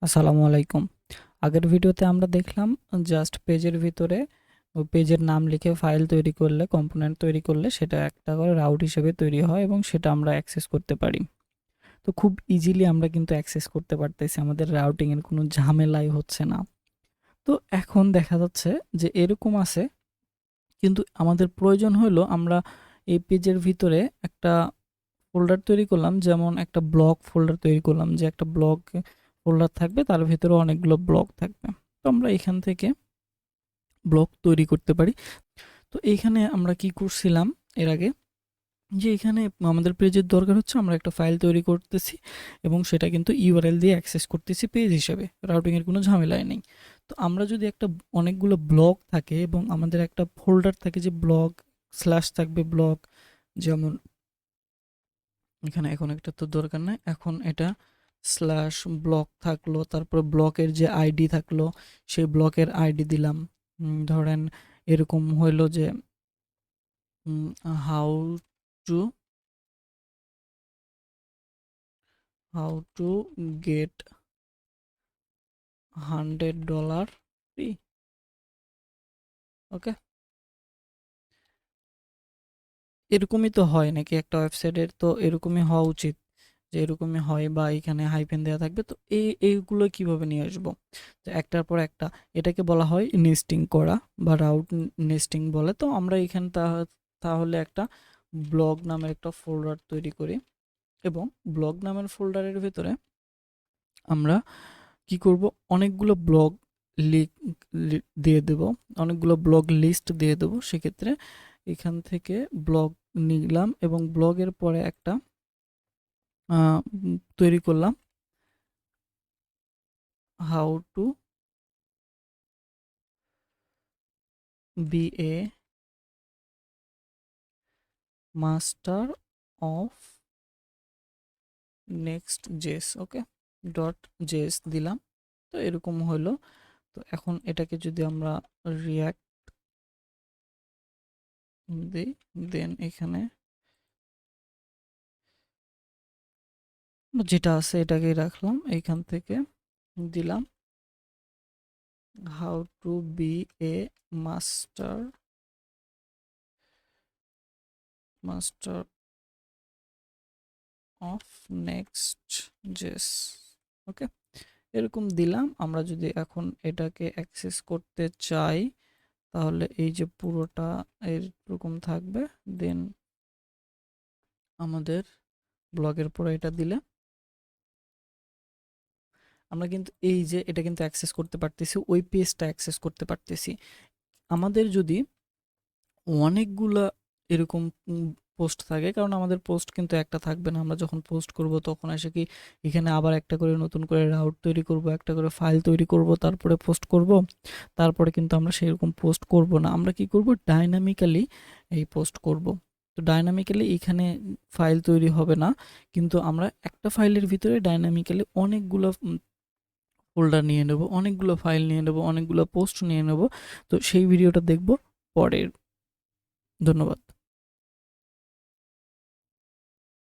আসসালামু আলাইকুম। আগের ভিডিওতে আমরা দেখলাম জাস্ট পেজের ভিতরে পেজের নাম লিখে ফাইল তৈরি করলে, কম্পোনেন্ট তৈরি করলে সেটা একটা করে রাউট হিসেবে তৈরি হয় এবং সেটা আমরা অ্যাক্সেস করতে পারি। তো খুব ইজিলি আমরা কিন্তু অ্যাক্সেস করতে পারতেছি, আমাদের রাউটিং এর কোনো ঝামেলাই হচ্ছে না। তো এখন দেখা যাচ্ছে যে এরকম আছে, কিন্তু আমাদের প্রয়োজন হলো আমরা এই পেজের ভিতরে একটা ফোল্ডার তৈরি করলাম, যেমন একটা ব্লগ ফোল্ডার তৈরি করলাম, যে একটা ব্লগ ফোল্ডার থাকবে, তার ভিতরে অনেকগুলো ব্লগ থাকবে। তো আমরা এখান থেকে ব্লগ তৈরি করতে পারি। তো এইখানে আমরা কি করছিলাম এর আগে, যে এখানে আমাদের পেজের দরকার হচ্ছে, আমরা একটা ফাইল তৈরি করতেছি এবং সেটা কিন্তু ইউআরএল দিয়ে অ্যাক্সেস করতেছি পেজ হিসেবে, রাউটিং এর কোনো ঝামেলাই নেই। তো আমরা যদি একটা অনেকগুলো ব্লগ থাকে এবং আমাদের একটা ফোল্ডার থাকে যে ব্লগ স্ল্যাশ থাকবে ব্লগ, যেমন এখানে এখন একটা তো দরকার নাই, এখন এটা স্ল্যাশ ব্লক থাকলো, তারপর ব্লকের যে আইডি থাকলো সেই ব্লকের আইডি দিলাম। ধরেন এরকম হইলো যে হাউ টু গেট $100 ফ্রি। ওকে, এরকমই তো হয় নাকি একটা ওয়েবসাইটের? তো এরকমই হওয়া উচিত, যে এরকমই হয়, বা এখানে হাইফেন দেওয়া থাকবে। তো এইগুলো কিভাবে নিয়ে আসবো? তো একটার পর একটা, এটাকে বলা হয় নেস্টিং করা বা রাউট নেস্টিং বলে। তো আমরা এখানে তাহলে একটা ব্লগ নামের একটা ফোল্ডার তৈরি করি এবং ব্লগ নামের ফোল্ডারের ভিতরে আমরা কি করব, অনেকগুলো ব্লগ দিয়ে দেব, অনেকগুলো ব্লগ লিস্ট দিয়ে দেব। সেক্ষেত্রে এখান থেকে ব্লগ নিলাম এবং ব্লগের পরে একটা তৈরি করলাম how to be a master of next JS. Okay, dot JS দিলাম। তো এরকম হলো। তো এখন এটাকে যদি আমরা রিয়াক্ট দিই, দেন এখানে যেটা আছে এটাকেই রাখলাম, এইখান থেকে দিলাম how to be a master master of next JS. Okay, এরকম দিলাম। আমরা যদি এখন এটাকে অ্যাক্সেস করতে চাই, তাহলে এই যে পুরোটা এরকম থাকবে। দেন আমাদের ব্লগের পরে এটা দিলে আমরা কিন্তু এই যে এটা কিন্তু অ্যাক্সেস করতে পারতেছি, ওই পেজটা অ্যাক্সেস করতে পারতেছি। আমাদের যদি অনেকগুলা এরকম পোস্ট থাকে, কারণ আমাদের পোস্ট কিন্তু একটা থাকবে না, আমরা যখন পোস্ট করব তখন এসে কি এখানে আবার একটা করে নতুন করে রাউট তৈরি করব, একটা করে ফাইল তৈরি করব, তারপরে পোস্ট করব। তারপরে কিন্তু আমরা সেরকম পোস্ট করব না, আমরা কি করব, ডাইনামিক্যালি এই পোস্ট করব। তো ডাইনামিক্যালি এখানে ফাইল তৈরি হবে না, কিন্তু আমরা একটা ফাইলের ভিতরে ডাইনামিক্যালি অনেকগুলো ফোল্ডার নিয়ে নেব, অনেকগুলো ফাইল নিয়ে নেব, অনেকগুলো পোস্ট নিয়ে নেব। তো সেই ভিডিওটা দেখব পরের। ধন্যবাদ।